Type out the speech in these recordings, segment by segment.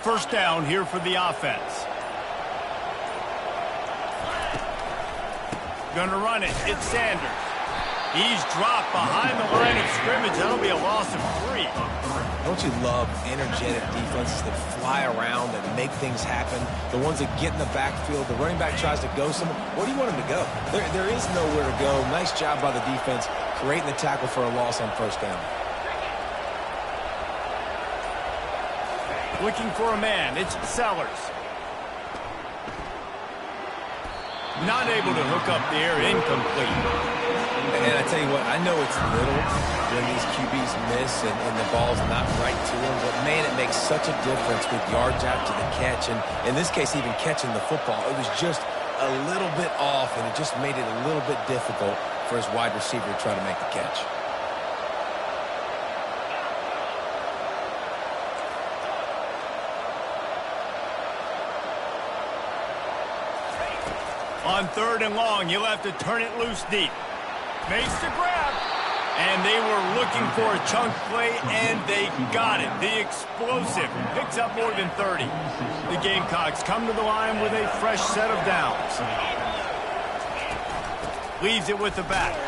first down here for the offense. Gonna run it. It's Sanders. He's dropped behind the line of scrimmage. That'll be a loss of 3. Don't you love energetic defenses that fly around and make things happen? The ones that get in the backfield, the running back tries to go somewhere. Where do you want him to go? There is nowhere to go. Nice job by the defense creating the tackle for a loss on first down. Looking for a man. It's Sellers. Not able to hook up there. Incomplete. And I tell you what, I know it's little when these QBs miss and the ball's not right to them, but man, it makes such a difference with yards after the catch. And in this case, even catching the football, it was just a little bit off, and it just made it a little bit difficult for his wide receiver to try to make the catch. On 3rd and long, you'll have to turn it loose deep. Makes the grab. And they were looking for a chunk play, and they got it. The explosive picks up more than 30. The Gamecocks come to the line with a fresh set of downs. Leaves it with the back.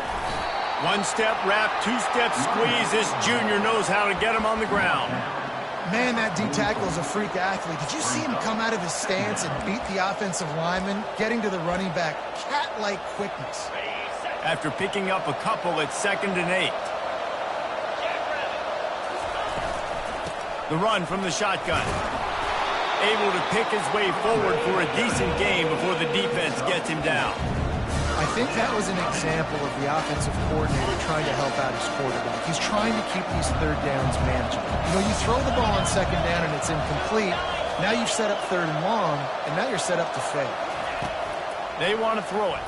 1-step wrap, 2-step squeeze. This junior knows how to get him on the ground. Man, that D-tackle is a freak athlete. Did you see him come out of his stance and beat the offensive lineman, getting to the running back? Cat-like quickness. After picking up a couple at 2nd and 8. The run from the shotgun. Able to pick his way forward for a decent game before the defense gets him down. I think that was an example of the offensive coordinator trying to help out his quarterback. He's trying to keep these 3rd downs manageable. You know, you throw the ball on 2nd down and it's incomplete. Now you've set up 3rd and long, and now you're set up to fail. They want to throw it.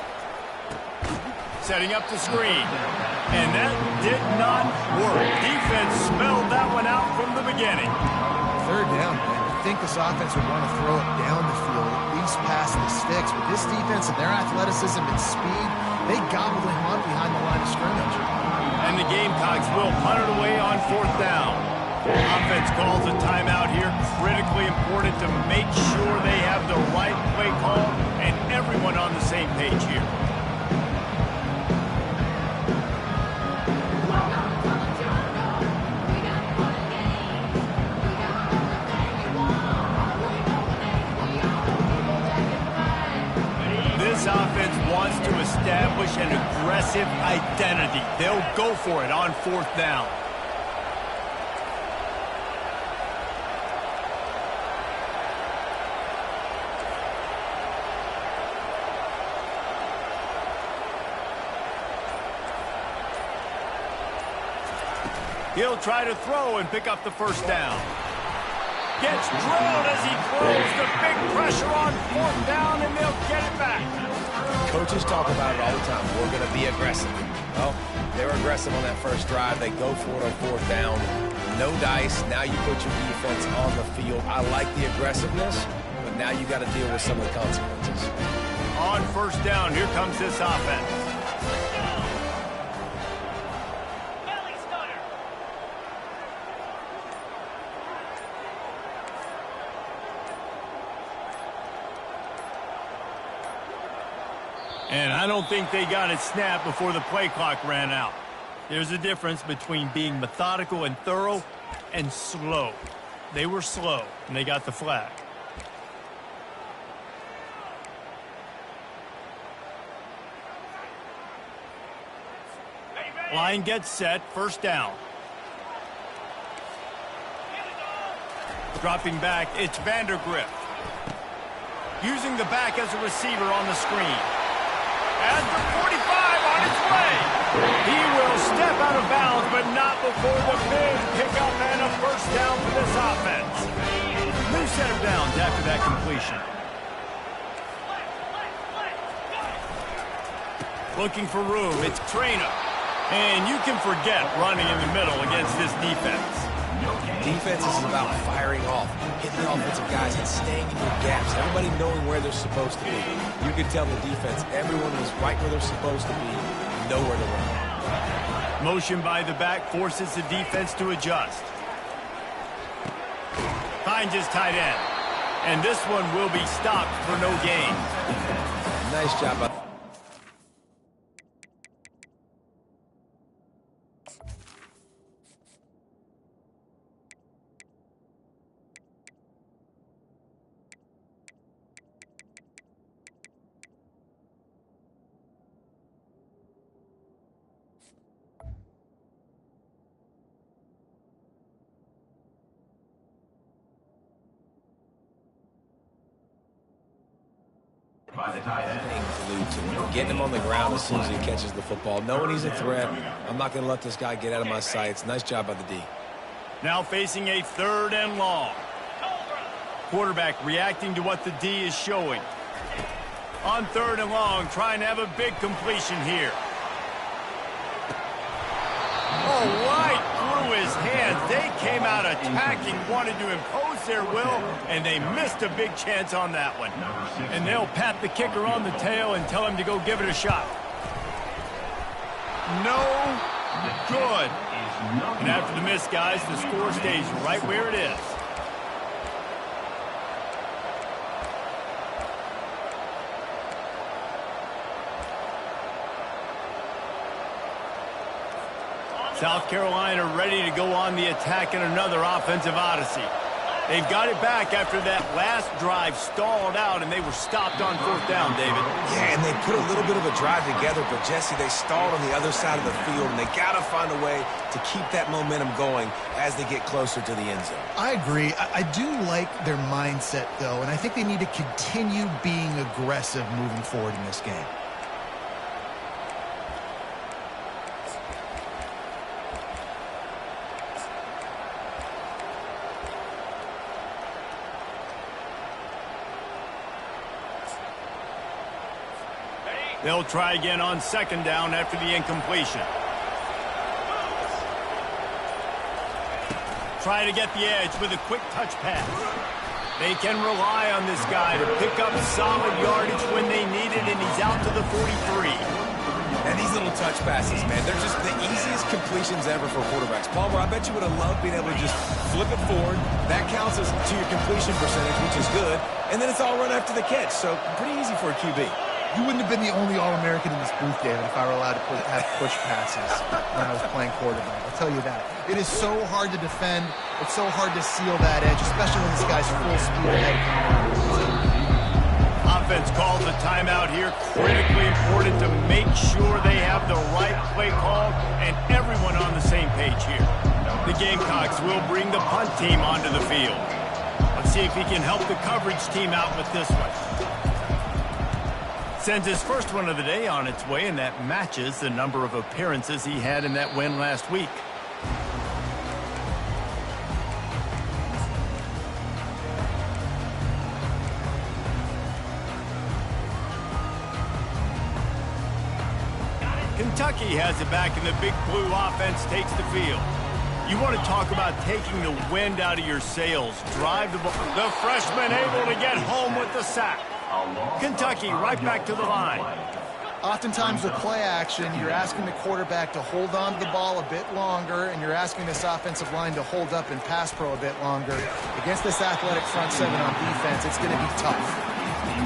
Setting up the screen. And that did not work. Defense smelled that one out from the beginning. 3rd down, man. I think this offense would want to throw it down the field, at least past the sticks. But this defense and their athleticism and speed, they gobbled him up behind the line of scrimmage. And the Gamecocks will punt it away on 4th down. Offense calls a timeout here. Critically important to make sure they have the right play call and everyone on the same page here. This offense wants to establish an aggressive identity. They'll go for it on 4th down. He'll try to throw and pick up the 1st down. Gets drilled as he throws. The big pressure on 4th down, and they'll get it back. Coaches talk about it all the time. We're going to be aggressive. Well, they were aggressive on that first drive. They go for it on 4th down. No dice. Now you put your defense on the field. I like the aggressiveness, but now you got to deal with some of the consequences. On 1st down, here comes this offense. And I don't think they got it snapped before the play clock ran out. There's a difference between being methodical and thorough and slow. They were slow, and they got the flag. Line gets set, 1st down. Dropping back, it's Vandergrift. Using the back as a receiver on the screen. At the 45 on its way. He will step out of bounds, but not before the big pickup and a 1st down for this offense. New set of downs after that completion. Looking for room, it's Trainer. And you can forget running in the middle against this defense. Defense is about firing off, hitting the offensive guys, and staying in your gaps. Everybody knowing where they're supposed to be. You can tell the defense, everyone was right where they're supposed to be, nowhere to run. Motion by the back forces the defense to adjust. 5 finds his tight end. And this one will be stopped for no gain. Nice job. By the tight end. Getting him on the ground as soon as he catches the football. Knowing he's a threat, I'm not going to let this guy get out of my sights. Nice job by the D. Now facing a 3rd and long. Quarterback reacting to what the D is showing. On 3rd and long, trying to have a big completion here. Oh, right through his hands. They came out attacking, wanted to impose their will, and they missed a big chance on that one. And they'll pat the kicker on the tail and tell him to go give it a shot. No good. And after the miss, guys, the score stays right where it is. South Carolina ready to go on the attack in another offensive odyssey. They've got it back after that last drive stalled out, and they were stopped on 4th down, David. Yeah, and they put a little bit of a drive together, but, Jesse, they stalled on the other side of the field, and they got to find a way to keep that momentum going as they get closer to the end zone. I agree. I do like their mindset, though, and I think they need to continue being aggressive moving forward in this game. They'll try again on 2nd down after the incompletion. Try to get the edge with a quick touch pass. They can rely on this guy to pick up solid yardage when they need it, and he's out to the 43. And these little touch passes, man, they're just the easiest completions ever for quarterbacks. Palmer, I bet you would have loved being able to just flip it forward. That counts as to your completion percentage, which is good. And then it's all run after the catch, so pretty easy for a QB. You wouldn't have been the only All-American in this booth, David, if I were allowed to have push passes when I was playing quarterback. I'll tell you that. It is so hard to defend. It's so hard to seal that edge, especially when this guy's full speed ahead. Offense calls a timeout here. Critically important to make sure they have the right play call and everyone on the same page here. The Gamecocks will bring the punt team onto the field. Let's see if he can help the coverage team out with this one. Sends his first one of the day on its way, and that matches the number of appearances he had in that win last week. Kentucky has it back, and the Big Blue offense takes the field. You want to talk about taking the wind out of your sails. Drive the ball. The freshman able to get home with the sack. Kentucky right back to the line. Oftentimes with play action, you're asking the quarterback to hold on to the ball a bit longer, and you're asking this offensive line to hold up in pass pro a bit longer. Against this athletic front seven on defense, it's going to be tough.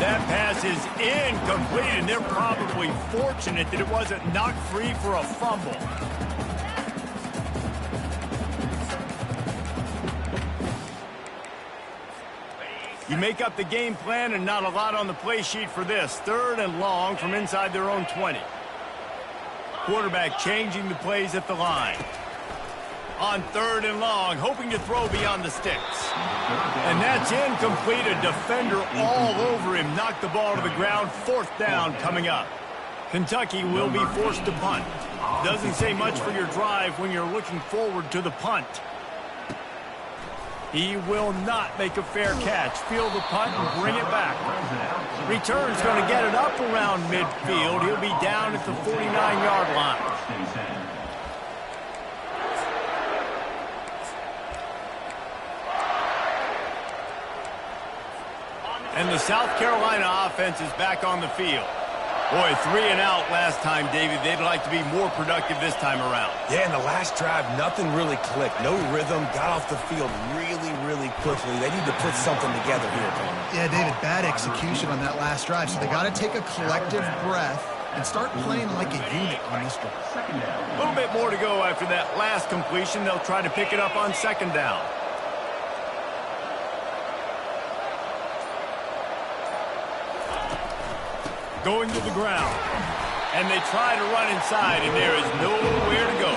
That pass is incomplete, and they're probably fortunate that it wasn't knocked free for a fumble. You make up the game plan, and not a lot on the play sheet for this. 3rd and long from inside their own 20. Quarterback changing the plays at the line. On 3rd and long, hoping to throw beyond the sticks. And that's incomplete. A defender all over him. Knocked the ball to the ground. 4th down coming up. Kentucky will be forced to punt. Doesn't say much for your drive when you're looking forward to the punt. He will not make a fair catch. Field the punt and bring it back. Return's going to get it up around midfield. He'll be down at the 49-yard line. And the South Carolina offense is back on the field. Boy, 3 and out last time, David. They'd like to be more productive this time around. Yeah, in the last drive, nothing really clicked. No rhythm, got off the field really quickly. They need to put something together here, Tony. Yeah, David, bad execution on that last drive. So they got to take a collective breath and start playing like a unit on this drive. A little bit more to go after that last completion. They'll try to pick it up on second down. Going to the ground. And they try to run inside, and there is nowhere to go.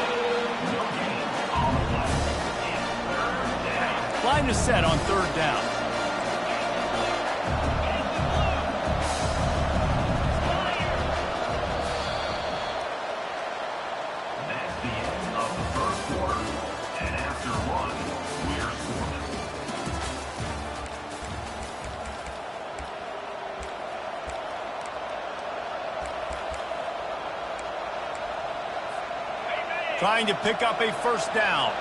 Line is set on third down. That's the end of the first quarter. And after one, we're scoring. Trying to pick up a first down.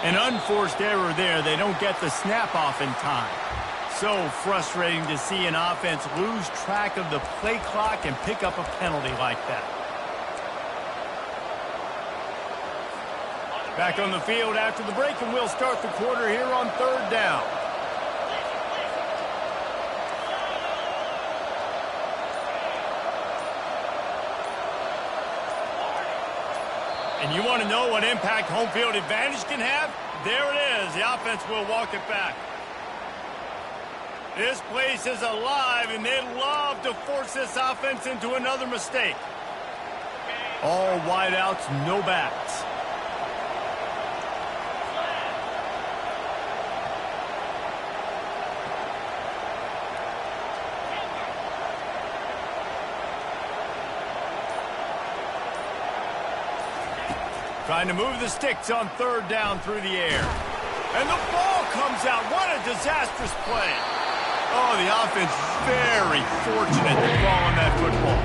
An unforced error there. They don't get the snap off in time. So frustrating to see an offense lose track of the play clock and pick up a penalty like that. Back on the field after the break, and we'll start the quarter here on third down. And you want to know what impact home field advantage can have? There it is. The offense will walk it back. This place is alive, and they'd love to force this offense into another mistake. All wideouts, no backs. Trying to move the sticks on third down through the air. And the ball comes out. What a disastrous play. Oh, the offense very fortunate to fall on that football.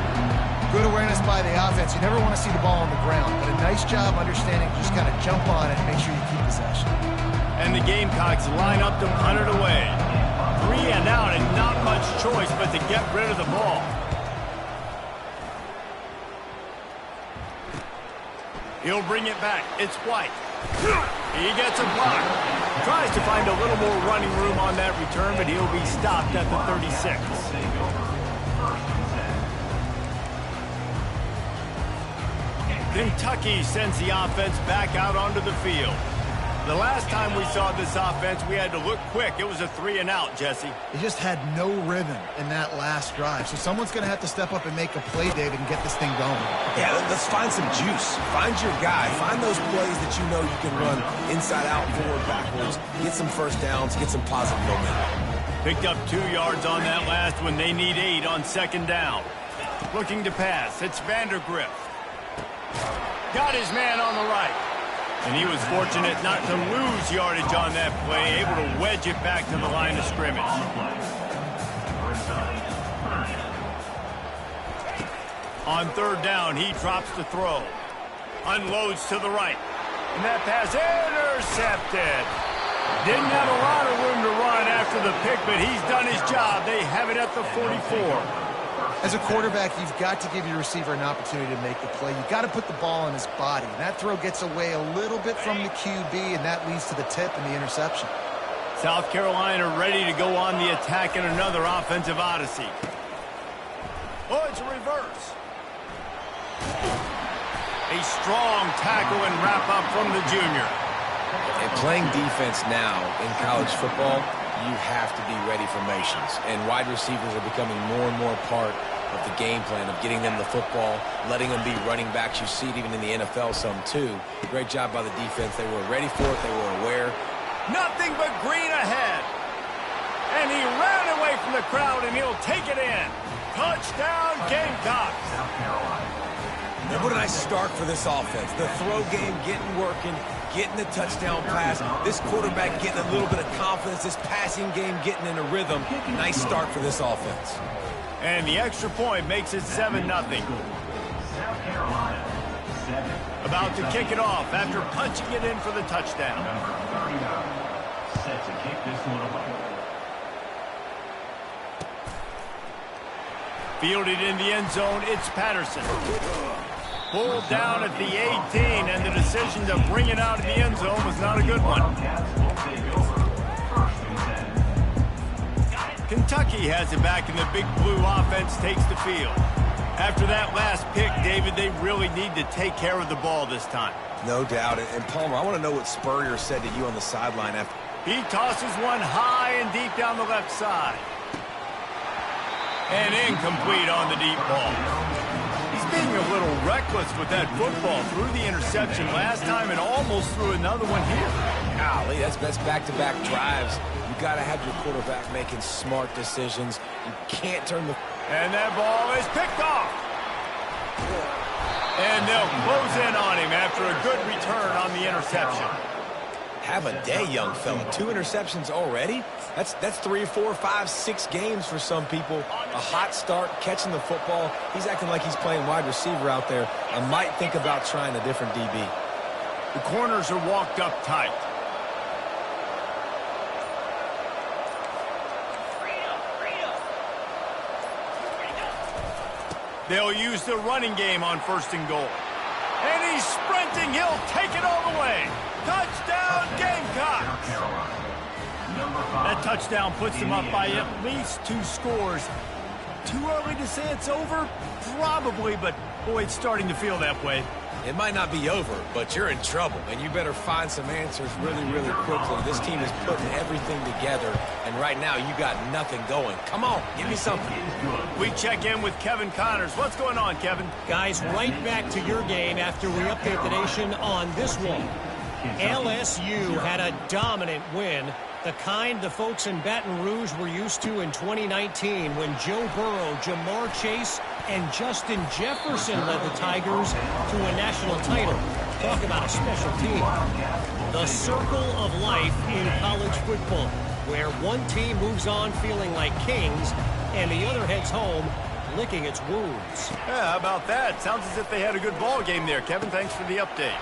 Good awareness by the offense. You never want to see the ball on the ground, but a nice job understanding to just kind of jump on it and make sure you keep possession. And the Gamecocks line up to punt it away. 3 and out and not much choice but to get rid of the ball. He'll bring it back. It's White. He gets a block. Tries to find a little more running room on that return, but he'll be stopped at the 36. Kentucky sends the offense back out onto the field. The last time we saw this offense, we had to look quick. It was a 3 and out, Jesse. They just had no rhythm in that last drive. So someone's going to have to step up and make a play, David, and get this thing going. Yeah, let's find some juice. Find your guy. Find those plays that you know you can run inside out, forward, backwards. Get some first downs. Get some positive momentum. Picked up 2 yards on that last one. They need 8 on second down. Looking to pass. It's Vandergrift. Got his man on the right. And he was fortunate not to lose yardage on that play, able to wedge it back to the line of scrimmage. On third down, he drops the throw. Unloads to the right. And that pass intercepted. Didn't have a lot of room to run after the pick, but he's done his job. They have it at the 44. As a quarterback, you've got to give your receiver an opportunity to make the play. You've got to put the ball in his body. And that throw gets away a little bit from the QB, and that leads to the tip and the interception. South Carolina ready to go on the attack in another offensive odyssey. Oh, it's a reverse. A strong tackle and wrap-up from the junior. And playing defense now in college football, you have to be ready for motions. And wide receivers are becoming more and more part of the game plan of getting them the football, letting them be running backs. You see it even in the NFL some too. Great job by the defense. They were ready for it. They were aware. Nothing but green ahead. And he ran away from the crowd, and he'll take it in. Touchdown, Gamecocks. And what a nice start for this offense. The throw game getting working, getting the touchdown pass. This quarterback getting a little bit of confidence. This passing game getting in a rhythm. Nice start for this offense. And the extra point makes it 7-0. South Carolina, 7. About to kick it off after punching it in for the touchdown. Number 39, set to kick this one away. Fielded in the end zone, it's Patterson. Pulled down at the 18, and the decision to bring it out of the end zone was not a good one. Kentucky has it back, and the Big Blue offense takes the field. After that last pick, David, they really need to take care of the ball this time. No doubt. And Palmer, I want to know what Spurrier said to you on the sideline after. He tosses one high and deep down the left side. And incomplete on the deep ball. He's being a little reckless with that football. Threw the interception last time and almost threw another one here. Golly, that's back-to-back drives. You got to have your quarterback making smart decisions. You can't turn the... And that ball is picked off. And they'll close in on him after a good return on the interception. Have a day, young fella. 2 interceptions already? That's 3, 4, 5, 6 games for some people. A hot start, catching the football. He's acting like he's playing wide receiver out there. I might think about trying a different DB. The corners are walked up tight. They'll use the running game on 1st and goal. And he's sprinting. He'll take it all the way. Touchdown, Gamecocks! That touchdown puts them up by at least 2 scores. Too early to say it's over? Probably, but boy, it's starting to feel that way. It might not be over, but you're in trouble, and you better find some answers really, really quickly. This team is putting everything together, and right now you got nothing going. Come on, give me something. We check in with Kevin Connors. What's going on, Kevin? Guys, right back to your game after we update the nation on this one. LSU had a dominant win, the kind the folks in Baton Rouge were used to in 2019 when Joe Burrow, Jamar Chase, and Justin Jefferson led the Tigers to a national title. Talk about a special team. The circle of life in college football, where one team moves on feeling like kings and the other heads home licking its wounds. Yeah, how about that? Sounds as if they had a good ball game there. Kevin, thanks for the update.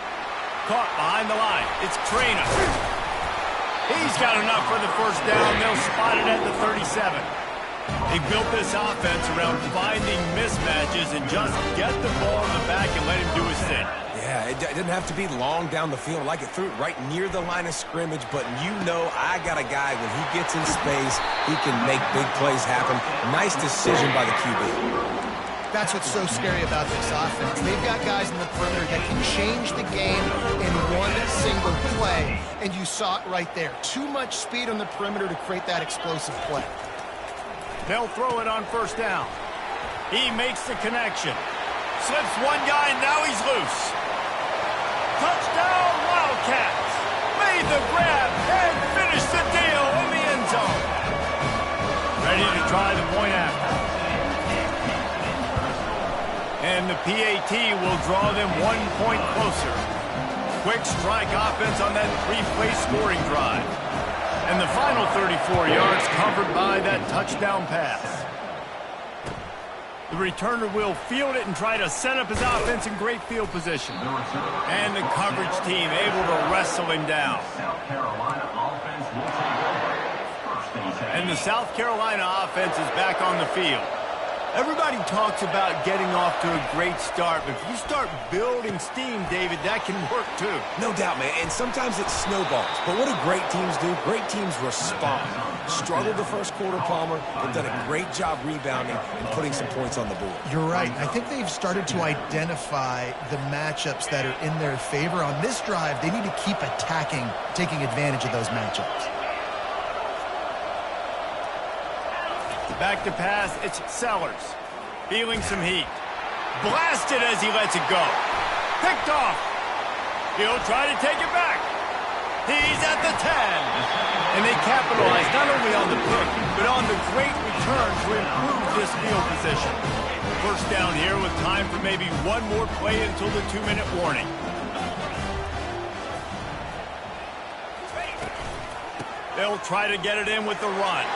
Caught behind the line. It's Traina. He's got enough for the first down. They'll spot it at the 37. They built this offense around finding mismatches and just get the ball in the back and let him do his thing. Yeah, it didn't have to be long down the field. Like it threw it right near the line of scrimmage, but you know I got a guy when he gets in space, he can make big plays happen. Nice decision by the QB. That's what's so scary about this offense. They've got guys in the perimeter that can change the game in one single play, and you saw it right there. Too much speed on the perimeter to create that explosive play. They'll throw it on 1st down. He makes the connection. Slips one guy, and now he's loose. Touchdown, Wildcats. Made the grab and finished the deal in the end zone. Ready to try the point after. And the PAT will draw them 1 point closer. Quick strike offense on that 3-play scoring drive. And the final 34 yards covered by that touchdown pass. The returner will field it and try to set up his offense in great field position. And the coverage team able to wrestle him down. And the South Carolina offense is back on the field. Everybody talks about getting off to a great start, but if you start building steam, David, that can work too. No doubt, man, and sometimes it snowballs. But what do great teams do? Great teams respond. Struggled the first quarter, Palmer. They've done a great job rebounding and putting some points on the board. You're right. I think they've started to identify the matchups that are in their favor. On this drive, they need to keep attacking, taking advantage of those matchups. Back to pass, it's Sellers. Feeling some heat. Blasted as he lets it go. Picked off. He'll try to take it back. He's at the 10. And they capitalize not only on the pick, but on the great return to improve this field position. First down here with time for maybe one more play until the 2-minute warning. They'll try to get it in with the run.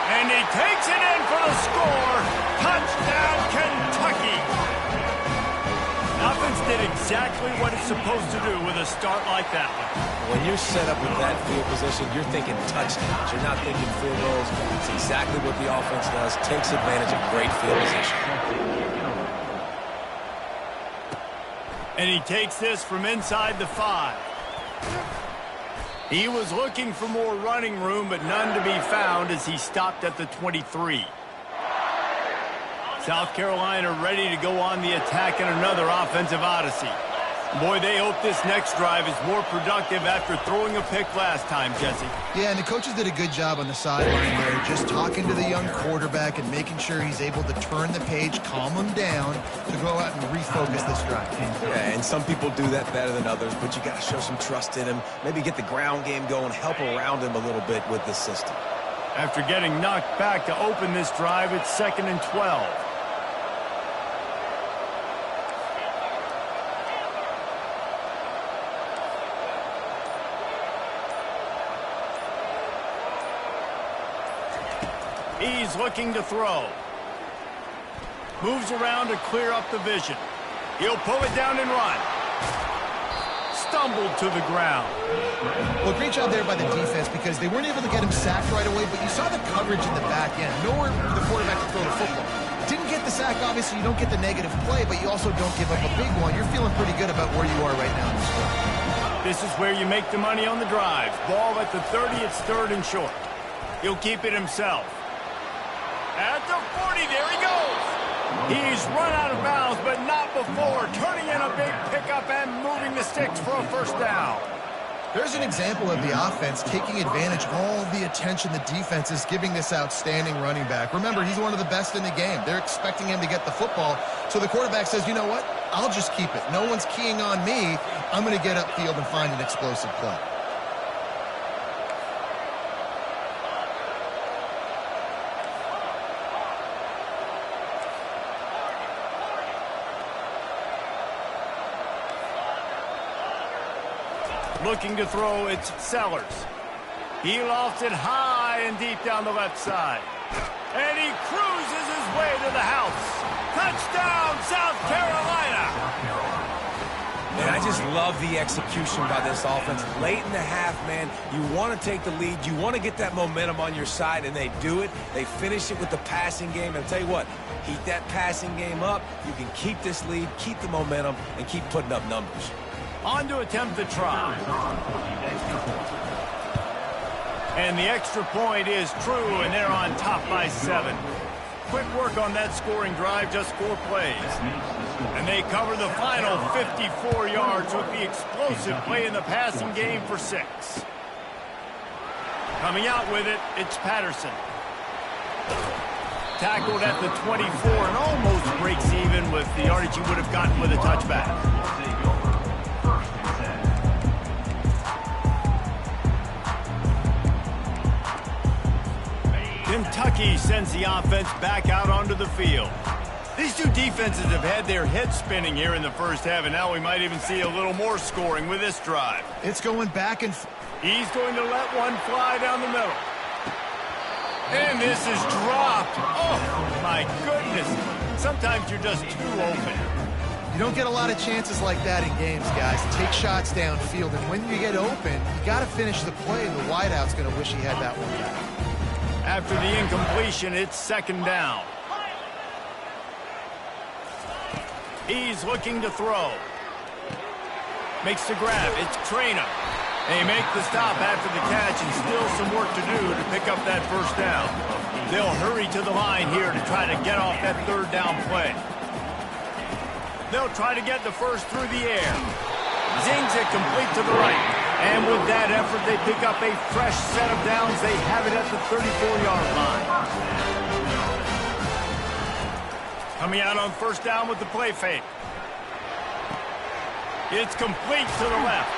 And he takes it in for the score. Touchdown, Kentucky! Offense did exactly what it's supposed to do with a start like that one. When you're set up with that field position, you're thinking touchdowns. You're not thinking field goals. It's exactly what the offense does. Takes advantage of great field position. And he takes this from inside the 5. He was looking for more running room, but none to be found as he stopped at the 23. South Carolina ready to go on the attack in another offensive odyssey. Boy, they hope this next drive is more productive after throwing a pick last time, Jesse. Yeah, and the coaches did a good job on the sideline there, just talking to the young quarterback and making sure he's able to turn the page, calm him down, to go out and refocus this drive. Yeah, and some people do that better than others, but you got to show some trust in him. Maybe get the ground game going, help around him a little bit with the system. After getting knocked back to open this drive, it's 2nd and 12. He's looking to throw. Moves around to clear up the vision. He'll pull it down and run. Stumbled to the ground. Well, great job there by the defense because they weren't able to get him sacked right away, but you saw the coverage in the back end. Nowhere for the quarterback to throw the football. Didn't get the sack, obviously. You don't get the negative play, but you also don't give up a big one. You're feeling pretty good about where you are right now in this drive. This is where you make the money on the drives. Ball at the 30, it's 3rd and short. He'll keep it himself. At the 40, there he goes. He's run out of bounds, but not before. Turning in a big pickup and moving the sticks for a first down. There's an example of the offense taking advantage of all the attention the defense is giving this outstanding running back. Remember, he's one of the best in the game. They're expecting him to get the football. So the quarterback says, you know what? I'll just keep it. No one's keying on me. I'm going to get upfield and find an explosive play. Looking to throw, it's Sellers. He lofts it high and deep down the left side. And he cruises his way to the house. Touchdown, South Carolina! And I just love the execution by this offense. Late in the half, man, you want to take the lead. You want to get that momentum on your side, and they do it. They finish it with the passing game. And I'll tell you what, keep that passing game up. You can keep this lead, keep the momentum, and keep putting up numbers. On to attempt the try. And the extra point is true, and they're on top by 7. Quick work on that scoring drive, just 4 plays. And they cover the final 54 yards with the explosive play in the passing game for 6. Coming out with it, it's Patterson. Tackled at the 24 and almost breaks even with the yardage he would have gotten with a touchback. Kentucky sends the offense back out onto the field. These two defenses have had their heads spinning here in the first half, and now we might even see a little more scoring with this drive. It's going back and he's going to let one fly down the middle. And this is dropped. Oh, my goodness. Sometimes you're just too open. You don't get a lot of chances like that in games, guys. Take shots downfield, and when you get open, you got to finish the play. The wideout's going to wish he had that one back. After the incompletion, it's 2nd down. He's looking to throw. Makes the grab. It's Traynor. They make the stop after the catch, and still some work to do to pick up that first down. They'll hurry to the line here to try to get off that 3rd down play. They'll try to get the first through the air. Zings it complete to the right. And with that effort, they pick up a fresh set of downs. They have it at the 34-yard line. Coming out on 1st down with the play fake. It's complete to the left.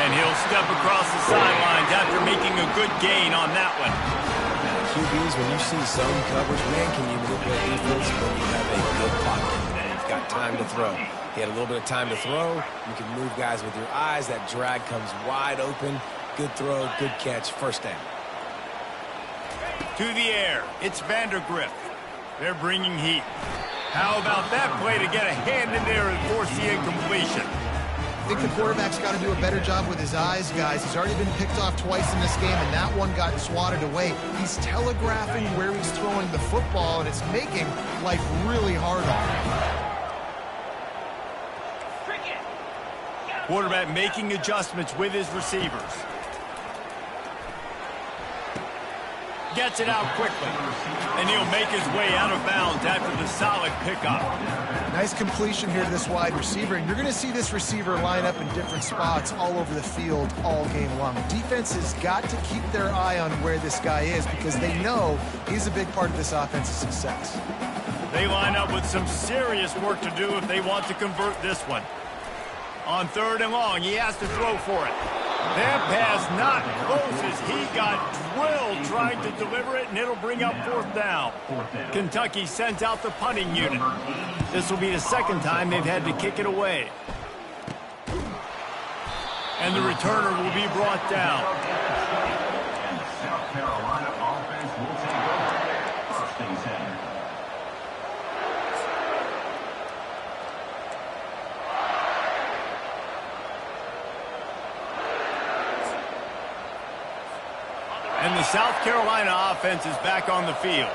And he'll step across the sidelines after making a good gain on that one. Now, QBs, when you see zone coverage, man, can you manipulate defense when you have a good pocket? You've got time to throw. He had a little bit of time to throw. You can move guys with your eyes. That drag comes wide open. Good throw, good catch, 1st down. To the air, it's Vandergrift. They're bringing heat. How about that play to get a hand in there and force the incompletion? I think the quarterback's got to do a better job with his eyes, guys. He's already been picked off twice in this game, and that one got swatted away. He's telegraphing where he's throwing the football, and it's making life really hard on him. Quarterback making adjustments with his receivers. Gets it out quickly, and he'll make his way out of bounds after the solid pickup. Nice completion here to this wide receiver, and you're going to see this receiver line up in different spots all over the field all game long. Defense has got to keep their eye on where this guy is because they know he's a big part of this offense's success. They line up with some serious work to do if they want to convert this one. On 3rd and long, he has to throw for it. That pass not close as he got drilled trying to deliver it, and it'll bring up 4th down. Kentucky sends out the punting unit. This will be the 2nd time they've had to kick it away. And the returner will be brought down. And the South Carolina offense will take over. 1st and 10. And the South Carolina offense is back on the field.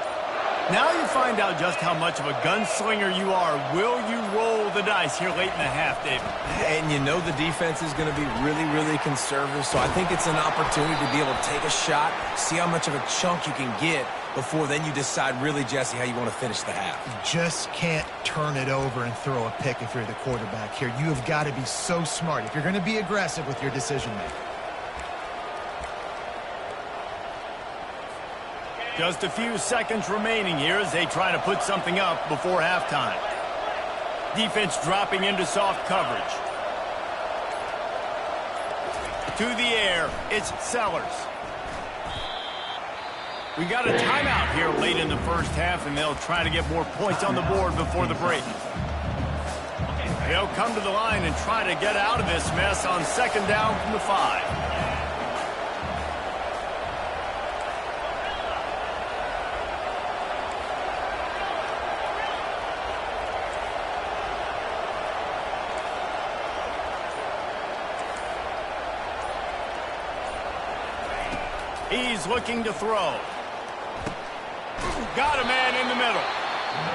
Now you find out just how much of a gunslinger you are. Will you roll the dice here late in the half, David? And you know the defense is going to be really, really conservative, so I think it's an opportunity to be able to take a shot, see how much of a chunk you can get before then you decide really, Jesse, how you want to finish the half. You just can't turn it over and throw a pick if you're the quarterback here. You have got to be so smart if you're going to be aggressive with your decision-making. Just a few seconds remaining here as they try to put something up before halftime. Defense dropping into soft coverage. To the air, it's Sellers. We got a timeout here late in the first half, and they'll try to get more points on the board before the break. They'll come to the line and try to get out of this mess on 2nd down from the 5. He's looking to throw. Got a man in the middle.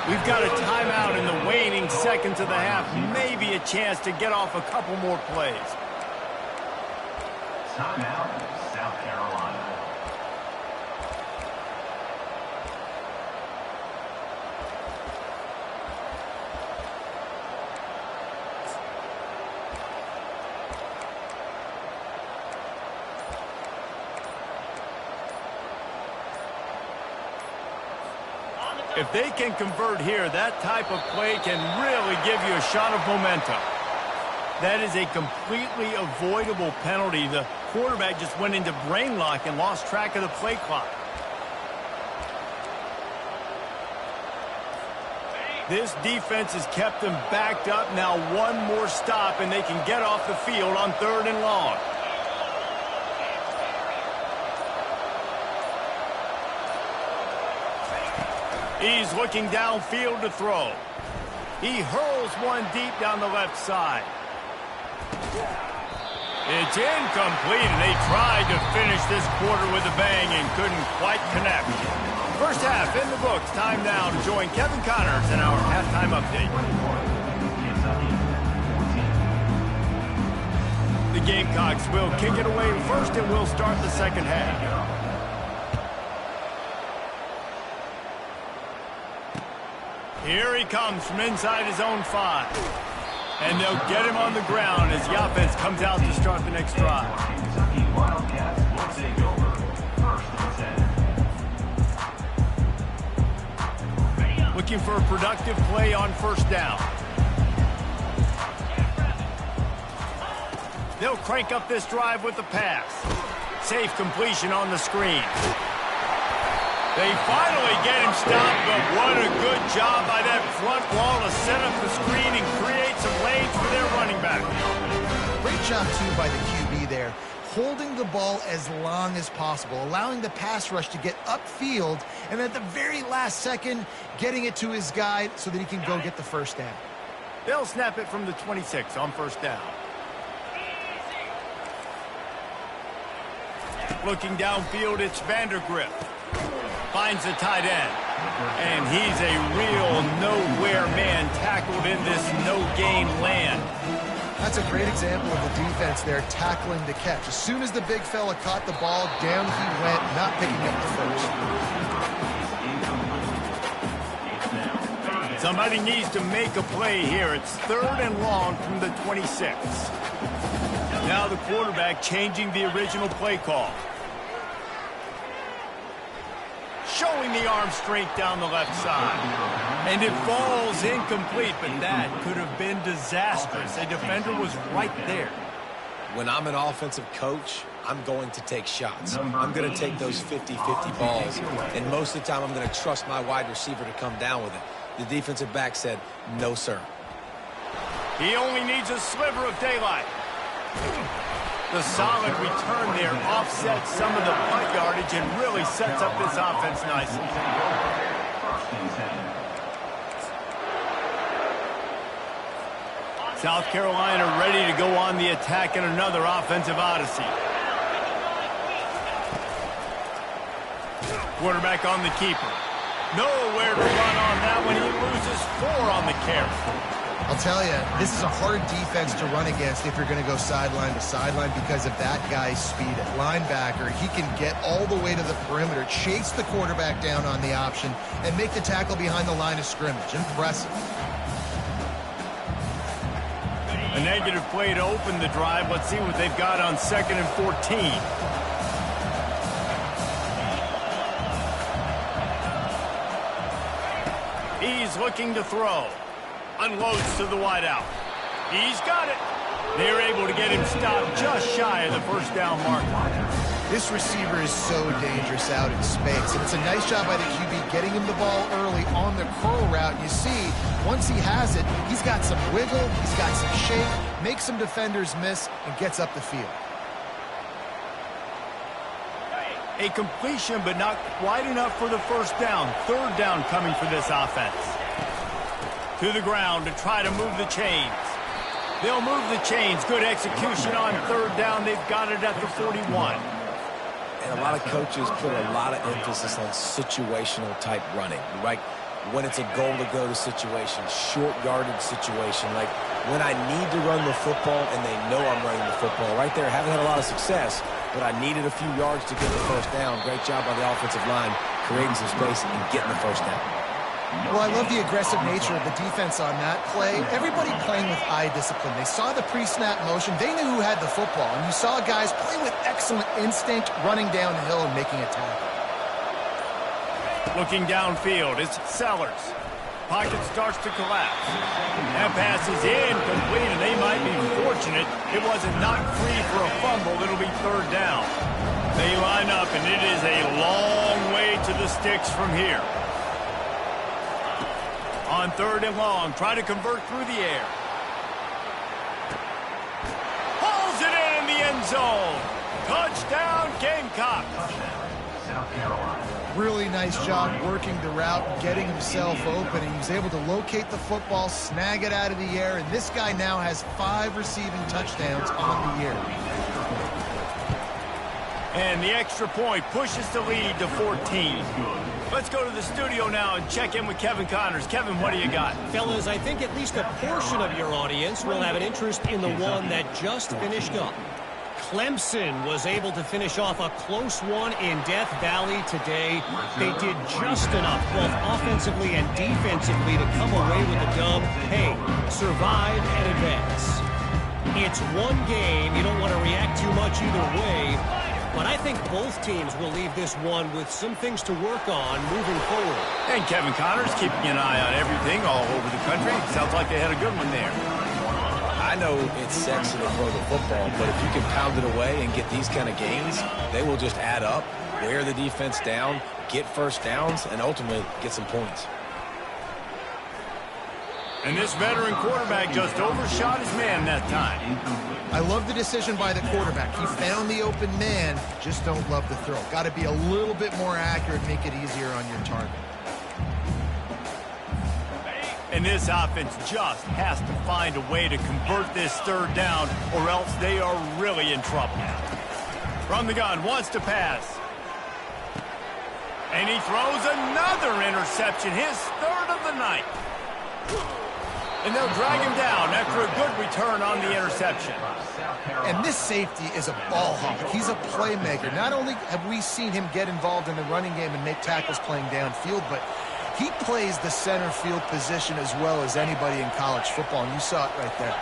We've got a timeout in the waning seconds of the half. Maybe a chance to get off a couple more plays. Timeout, South Carolina. If they can convert here, that type of play can really give you a shot of momentum. That is a completely avoidable penalty. The quarterback just went into brain lock and lost track of the play clock. This defense has kept them backed up. Now one more stop, and they can get off the field on 3rd and long. He's looking downfield to throw. He hurls one deep down the left side. It's incomplete, and they tried to finish this quarter with a bang and couldn't quite connect. First half in the books. Time now to join Kevin Connors in our halftime update. The Gamecocks will kick it away first, and we'll start the 2nd half. Here he comes from inside his own 5. And they'll get him on the ground as the offense comes out to start the next drive. Kentucky Wildcats will take over. 1st and 10. Looking for a productive play on 1st down. They'll crank up this drive with the pass. Safe completion on the screen. They finally get him stopped, but what a good job by that front wall to set up the screen and create some lanes for their running back. Great job, too, by the QB there, holding the ball as long as possible, allowing the pass rush to get upfield, and at the very last second, getting it to his guy so that he can go get the first down. They'll snap it from the 26 on first down. Looking downfield, it's Vandergrift. Finds the tight end. And he's a real nowhere man tackled in this no-gain land. That's a great example of the defense there tackling the catch. As soon as the big fella caught the ball, down he went, not picking up the first. Somebody needs to make a play here. It's 3rd and long from the 26. Now the quarterback changing the original play call. Showing the arm strength down the left side. And it falls incomplete, but that could have been disastrous. A defender was right there. When I'm an offensive coach, I'm going to take shots. I'm going to take those 50-50 balls. And most of the time, I'm going to trust my wide receiver to come down with it. The defensive back said, no, sir. He only needs a sliver of daylight. The solid return there offsets some of the punt yardage and really sets up this offense nicely. South Carolina ready to go on the attack in another offensive odyssey. Quarterback on the keeper. Nowhere to run on that one. He loses 4 on the carry. I'll tell you, this is a hard defense to run against if you're going to go sideline to sideline because of that guy's speed. At linebacker, he can get all the way to the perimeter, chase the quarterback down on the option, and make the tackle behind the line of scrimmage. Impressive. A negative play to open the drive. Let's see what they've got on 2nd and 14. He's looking to throw. Unloads to the wideout. He's got it. They're able to get him stopped just shy of the first down marker. This receiver is so dangerous out in space, and it's a nice job by the QB getting him the ball early on the curl route. You see, once he has it, he's got some wiggle, he's got some shape, makes some defenders miss, and gets up the field. A completion, but not quite enough for the first down. 3rd down coming for this offense. To the ground to try to move the chains. They'll move the chains. Good execution on 3rd down. They've got it at the 41. And a lot of coaches put a lot of emphasis on situational type running, right? When it's a goal to go to situation, short yardage situation, like when I need to run the football and they know I'm running the football. Right there, haven't had a lot of success, but I needed a few yards to get the first down. Great job by the offensive line, creating some space and getting the first down. Well, I love the aggressive nature of the defense on that play. Everybody playing with eye discipline. They saw the pre-snap motion. They knew who had the football. And you saw guys play with excellent instinct, running downhill and making a tackle. Looking downfield, it's Sellers. Pocket starts to collapse. That pass is incomplete, and they might be fortunate it wasn't knocked free for a fumble. It'll be 3rd down. They line up, and it is a long way to the sticks from here. On 3rd and long, try to convert through the air. Pulls it in the end zone. Touchdown, Gamecocks. South Carolina. Really nice job working the route, getting himself open, and he was able to locate the football, snag it out of the air, and this guy now has 5 receiving touchdowns on the year. And the extra point pushes the lead to 14. Let's go to the studio now and check in with Kevin Connors. Kevin, what do you got? Fellas, I think at least a portion of your audience will have an interest in the one that just finished up. Clemson was able to finish off a close one in Death Valley today. They did just enough, both offensively and defensively, to come away with the dub. Hey, survive and advance. It's one game. You don't want to react too much either way. But I think both teams will leave this one with some things to work on moving forward. And Kevin Connors keeping an eye on everything all over the country. Sounds like they had a good one there. I know it's sexy to throw the football, but if you can pound it away and get these kind of gains, they will just add up, wear the defense down, get first downs, and ultimately get some points. And this veteran quarterback just overshot his man that time. I love the decision by the quarterback. He found the open man, just don't love the throw. Got to be a little bit more accurate, make it easier on your target. And this offense just has to find a way to convert this third down, or else they are really in trouble. From the gun, wants to pass. And he throws another interception, his third of the night. And they'll drag him down after a good return on the interception. And this safety is a ball hawk. He's a playmaker. Not only have we seen him get involved in the running game and make tackles playing downfield, but he plays the center field position as well as anybody in college football, and you saw it right there.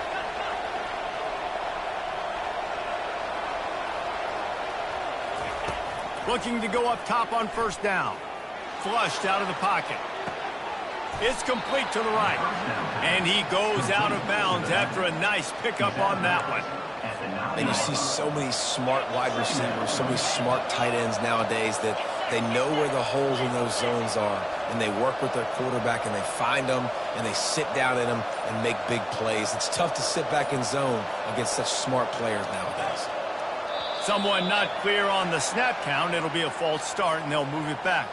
Looking to go up top on first down. Flushed out of the pocket. It's complete to the right. And he goes out of bounds after a nice pickup on that one. And you see so many smart wide receivers, so many smart tight ends nowadays that they know where the holes in those zones are, and they work with their quarterback, and they find them, and they sit down in them and make big plays. It's tough to sit back in zone against such smart players nowadays. Someone not clear on the snap count. It'll be a false start, and they'll move it back.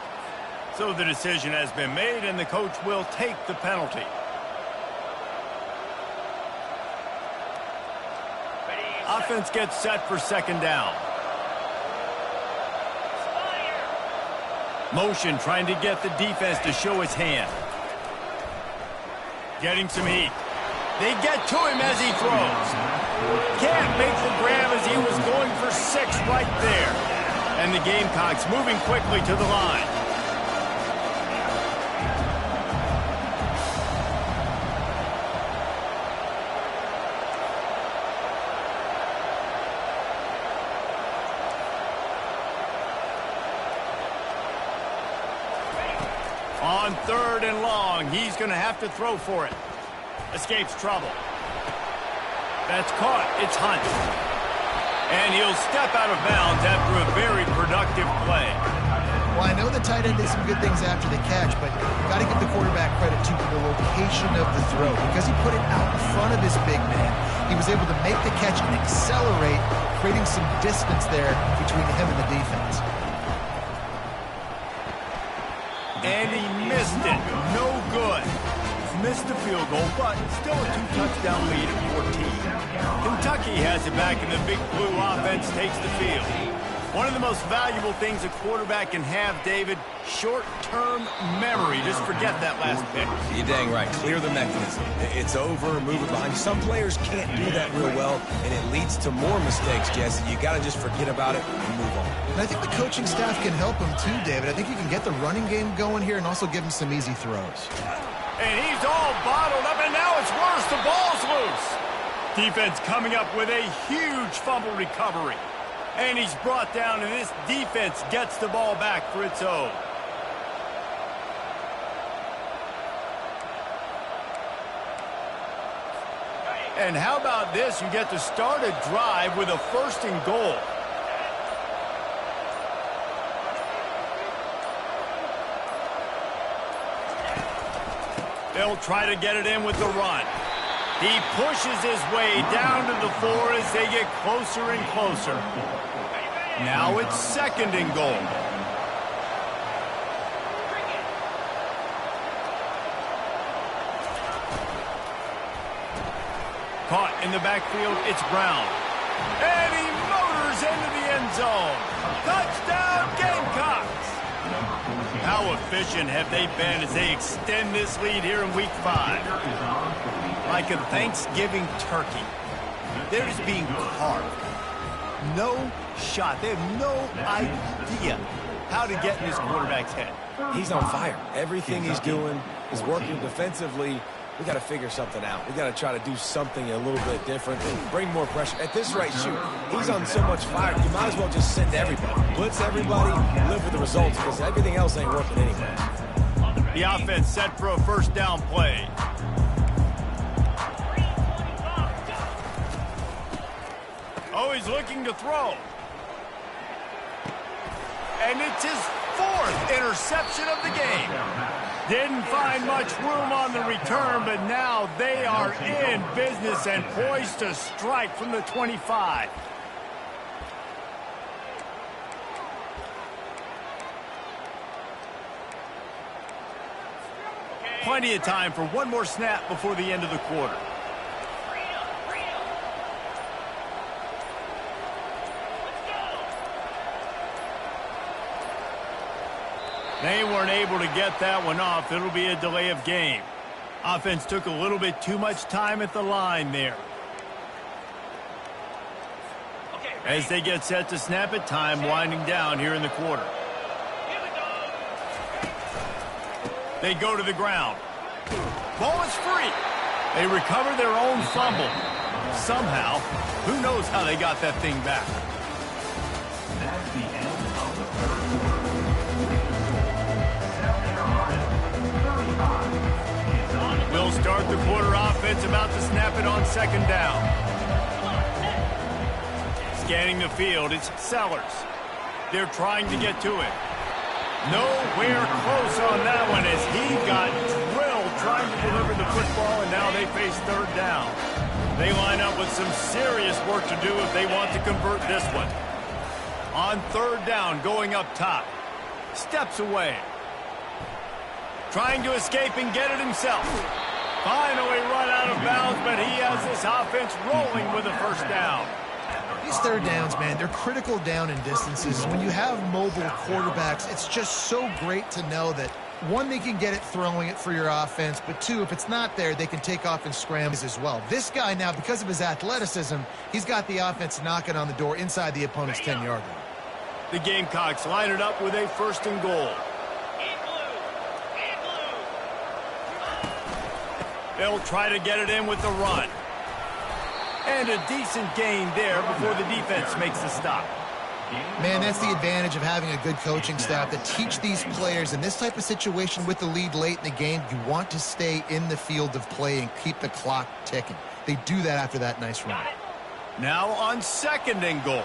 So the decision has been made, and the coach will take the penalty. Offense gets set for second down. Motion trying to get the defense to show his hand. Getting some heat. They get to him as he throws. Can't make the grab as he was going for 6 right there. And the Gamecocks moving quickly to the line. On third and long, he's going to have to throw for it. Escapes trouble. That's caught. It's Hunt. And he'll step out of bounds after a very productive play. Well, I know the tight end did some good things after the catch, but you've got to give the quarterback credit to the location of the throw. Because he put it out in front of his big man, he was able to make the catch and accelerate, creating some distance there between him and the defense. And he missed it. No good. Missed the field goal, but still a 2-touchdown lead at 14. Kentucky has it back, and the Big Blue offense takes the field. One of the most valuable things a quarterback can have, David, short-term memory. Just forget that last pick. You're dang right. Clear the mechanism. It's over, move it behind. Some players can't do that real well, and it leads to more mistakes, Jesse. You got to just forget about it and move on. And I think the coaching staff can help him too, David. I think you can get the running game going here and also give him some easy throws. And he's all bottled up, and now it's worse. The ball's loose. Defense coming up with a huge fumble recovery. And he's brought down, and this defense gets the ball back for its own. And how about this? You get to start a drive with a 1st and goal. They'll try to get it in with the run. He pushes his way down to the 4 as they get closer and closer. Now it's 2nd and goal. Caught in the backfield, it's Brown. And he motors into the end zone. Touchdown, Gamecocks! How efficient have they been as they extend this lead here in Week 5? Like a Thanksgiving turkey. They're just being carved. No shot. They have no idea how to get in this quarterback's head. He's on fire. Everything he's doing is working defensively. We got to figure something out. We got to try to do something a little bit different and bring more pressure. At this rate, shoot, he's on so much fire, you might as well just send everybody. Blitz everybody, live with the results, because everything else ain't working anyway. The offense set for a 1st down play. Oh, he's looking to throw. And it's his 4th interception of the game. Didn't find much room on the return, but now they are in business and poised to strike from the 25. Plenty of time for one more snap before the end of the quarter. They weren't able to get that one off. It'll be a delay of game. Offense took a little bit too much time at the line there. As they get set to snap it, time winding down here in the quarter. They go to the ground. Ball is free. They recover their own fumble. Somehow, who knows how they got that thing back. That's the end of the third quarter. South Carolina, 35 is on. We'll start the quarter offense, about to snap it on second down. Scanning the field, it's Sellers. They're trying to get to it. Nowhere close on that one as he got drilled trying to deliver the football, and now they face third down. They line up with some serious work to do if they want to convert this one. On third down, going up top. Steps away. Trying to escape and get it himself. Finally run out of bounds, but he has this offense rolling with a first down. These third downs, man, they're critical down in distances. When you have mobile quarterbacks, it's just so great to know that, one, they can get it throwing it for your offense, but two, if it's not there, they can take off and scrambles as well. This guy now, because of his athleticism, he's got the offense knocking on the door inside the opponent's 10-yard line. The Gamecocks line it up with a first and goal. They'll try to get it in with the run. And a decent gain there before the defense makes the stop. Man, that's the advantage of having a good coaching staff that teach these players in this type of situation with the lead late in the game, you want to stay in the field of play and keep the clock ticking. They do that after that nice run. Now on second and goal.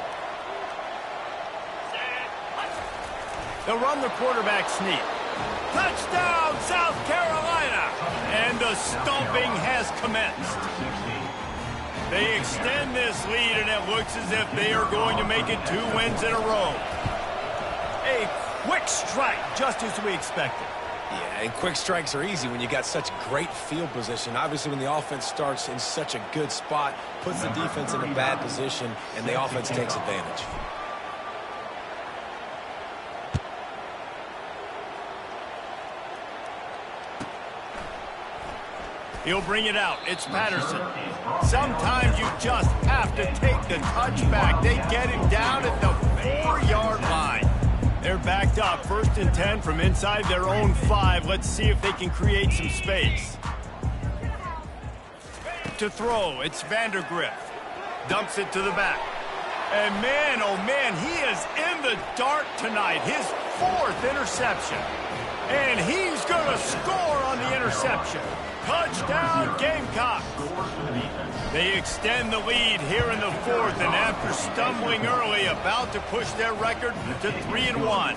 They'll run the quarterback sneak. Touchdown, South Carolina! And the stomping has commenced. They extend this lead, and it looks as if they are going to make it 2 wins in a row. A quick strike, just as we expected. Yeah, and quick strikes are easy when you got such great field position. Obviously, when the offense starts in such a good spot, puts the defense in a bad position, and the offense takes advantage. He'll bring it out. It's Patterson. Sometimes you just have to take the touchback. They get him down at the 4-yard line. They're backed up. 1st and 10 from inside their own 5. Let's see if they can create some space. To throw, it's Vandergrift. Dumps it to the back. And man, oh man, he is in the dark tonight. His 4th interception. And he's going to score on the interception. Touchdown, Gamecocks. They extend the lead here in the 4th, and after stumbling early, about to push their record to 3-1.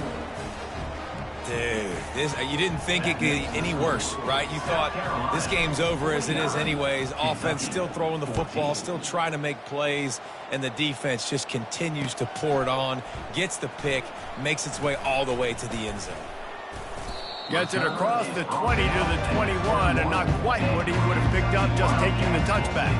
Dude, you didn't think it could get any worse, right? You thought this game's over as it is anyways. Offense still throwing the football, still trying to make plays, and the defense just continues to pour it on, gets the pick, makes its way all the way to the end zone. Gets it across the 20 to the 21, and not quite what he would have picked up just taking the touchback.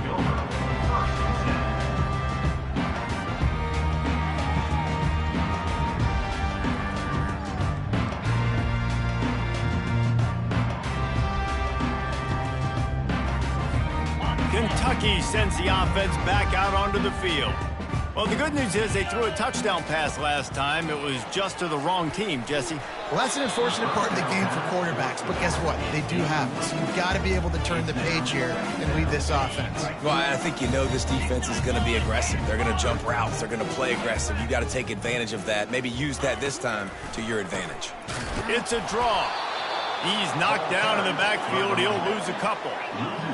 Kentucky sends the offense back out onto the field. Well, the good news is they threw a touchdown pass last time. It was just to the wrong team, Jesse. Well, that's an unfortunate part of the game for quarterbacks, but guess what? They do have this. You've got to be able to turn the page here and lead this offense. Well, I think you know this defense is going to be aggressive. They're going to jump routes. They're going to play aggressive. You got to take advantage of that. Maybe use that this time to your advantage. It's a draw. He's knocked down in the backfield. He'll lose a couple.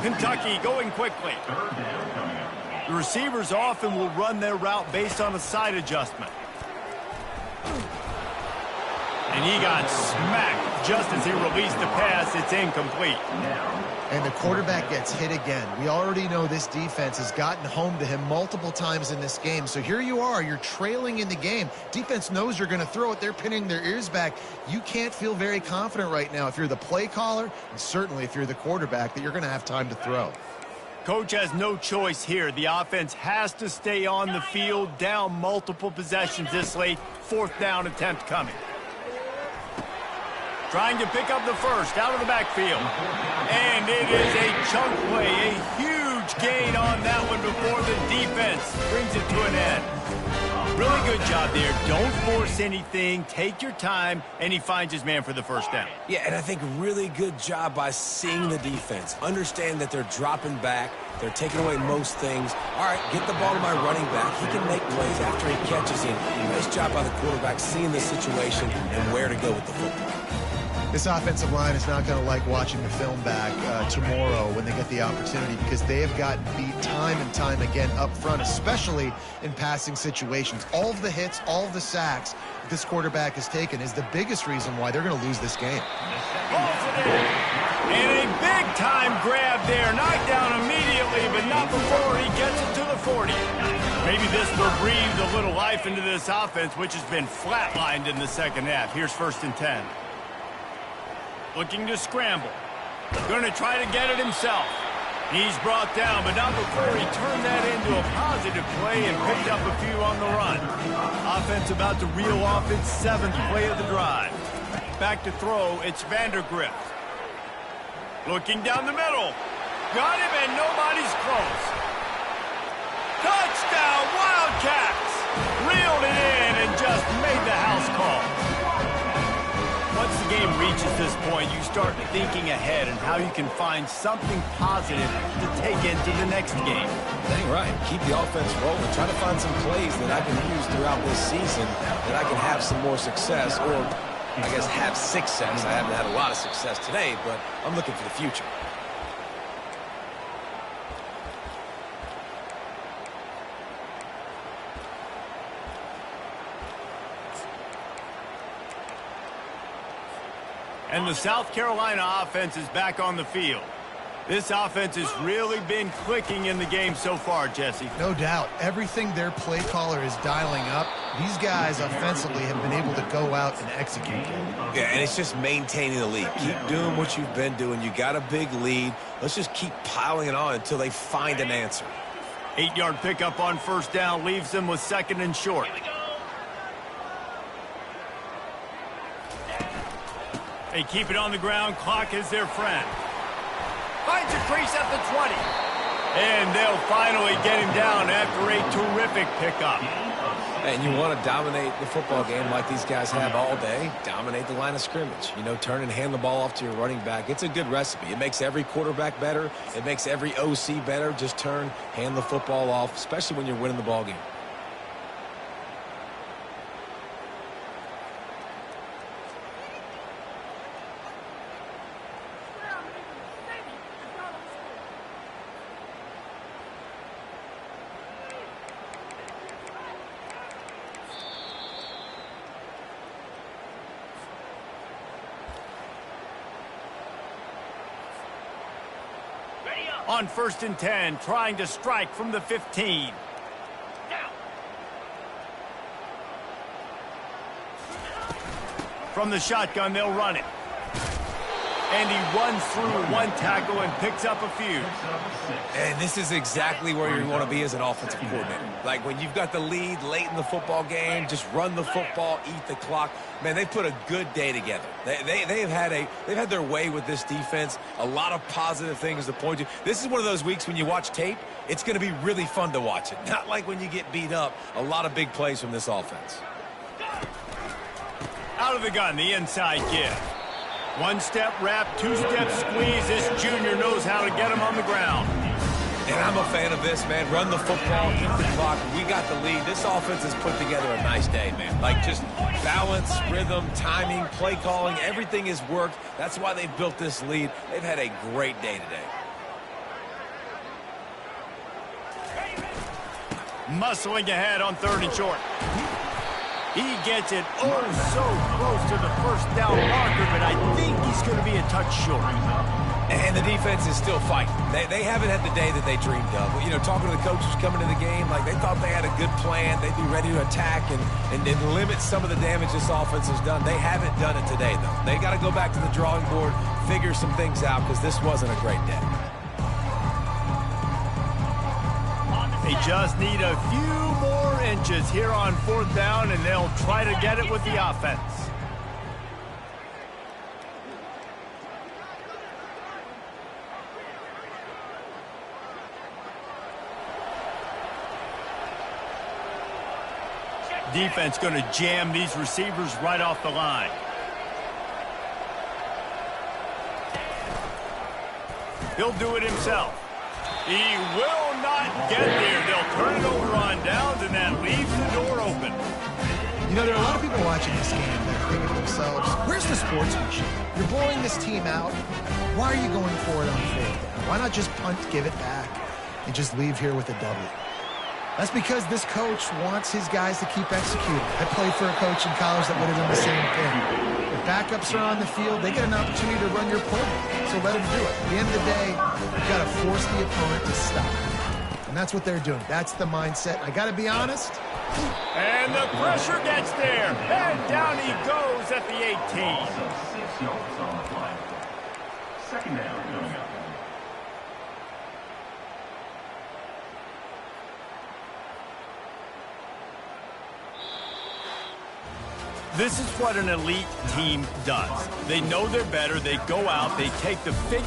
Kentucky going quickly. The receivers often will run their route based on a side adjustment. And he got smacked just as he released the pass. It's incomplete. And the quarterback gets hit again. We already know this defense has gotten home to him multiple times in this game. So here you are, you're trailing in the game. Defense knows you're going to throw it. They're pinning their ears back. You can't feel very confident right now if you're the play caller, and certainly if you're the quarterback, that you're going to have time to throw. Coach has no choice here. The offense has to stay on the field, down multiple possessions this late. 4th down attempt coming. Trying to pick up the first out of the backfield. And it is a chunk play, a huge gain on that one before the defense brings it to an end. Really good job there. Don't force anything. Take your time, and he finds his man for the first down. Yeah, and I think really good job by seeing the defense. Understand that they're dropping back. They're taking away most things. All right, get the ball to my running back. He can make plays after he catches it. Nice job by the quarterback seeing the situation and where to go with the football. This offensive line is not going to like watching the film back tomorrow when they get the opportunity, because they have gotten beat time and time again up front, especially in passing situations. All of the hits, all of the sacks that this quarterback has taken is the biggest reason why they're going to lose this game. And a big-time grab there. Knocked down immediately, but not before he gets it to the 40. Maybe this will breathe a little life into this offense, which has been flatlined in the second half. Here's 1st and 10. Looking to scramble. Going to try to get it himself. He's brought down, but not before he turned that into a positive play and picked up a few on the run. Offense about to reel off its 7th play of the drive. Back to throw, it's Vandergrift. Looking down the middle. Got him, and nobody's close. Touchdown, Wildcats! Reeled it in and just made the house call. Once the game reaches this point, you start thinking ahead and how you can find something positive to take into the next game. Dang right. Keep the offense rolling. Try to find some plays that I can use throughout this season that I can have some more success, or I guess have success. I haven't had a lot of success today, but I'm looking for the future. And the South Carolina offense is back on the field. This offense has really been clicking in the game so far, Jesse. No doubt. Everything their play caller is dialing up, these guys offensively have been able to go out and execute it. Yeah, and it's just maintaining the lead. Keep doing what you've been doing. You got a big lead. Let's just keep piling it on until they find an answer. 8-yard pickup on 1st down leaves them with 2nd and short. They keep it on the ground. Clock is their friend. Finds a crease at the 20. And they'll finally get him down after a terrific pickup. And you want to dominate the football game like these guys have all day. Dominate the line of scrimmage. You know, turn and hand the ball off to your running back. It's a good recipe. It makes every quarterback better. It makes every OC better. Just turn, hand the football off, especially when you're winning the ball game. On 1st and 10, trying to strike from the 15. From the shotgun, they'll run it. And he runs through one tackle and picks up a few. And this is exactly where you want to be as an offensive coordinator. Like when you've got the lead late in the football game, just run the football, eat the clock. Man, they put a good day together. They've had their way with this defense. A lot of positive things to point to. This is one of those weeks when you watch tape, it's going to be really fun to watch it. Not like when you get beat up. A lot of big plays from this offense. Out of the gun, the inside give. One-step wrap, two-step squeeze. This junior knows how to get him on the ground. And I'm a fan of this, man. Run the football, eat the clock. We got the lead. This offense has put together a nice day, man. Like just balance, rhythm, timing, play calling. Everything has worked. That's why they've built this lead. They've had a great day today. Muscling ahead on 3rd and short. He gets it oh so close to the first down marker, but I think he's going to be a touch short. And the defense is still fighting. They haven't had the day that they dreamed of. You know, talking to the coaches coming to the game, like they thought they had a good plan. They'd be ready to attack and limit some of the damage this offense has done. They haven't done it today, though. They got to go back to the drawing board, figure some things out, because this wasn't a great day. They just need a few more inches here on fourth down, and they'll try to get it with the offense. Defense going to jam these receivers right off the line. He'll do it himself. He will not get there. They'll turn it over on downs, and that leaves the door open. You know, there are a lot of people watching this game that are thinking to themselves, where's the sportsmanship? You're blowing this team out. Why are you going for it on fourth down? Why not just punt, give it back, and just leave here with a W? That's because this coach wants his guys to keep executing. I played for a coach in college that would have done the same thing. If backups are on the field, they get an opportunity to run your playbook, so let them do it. At the end of the day, you've got to force the opponent to stop. And that's what they're doing. That's the mindset. I got to be honest. And the pressure gets there. And down he goes at the 18. 6 yards on the play. Second down coming up. This is what an elite team does. They know they're better. They go out. They take the big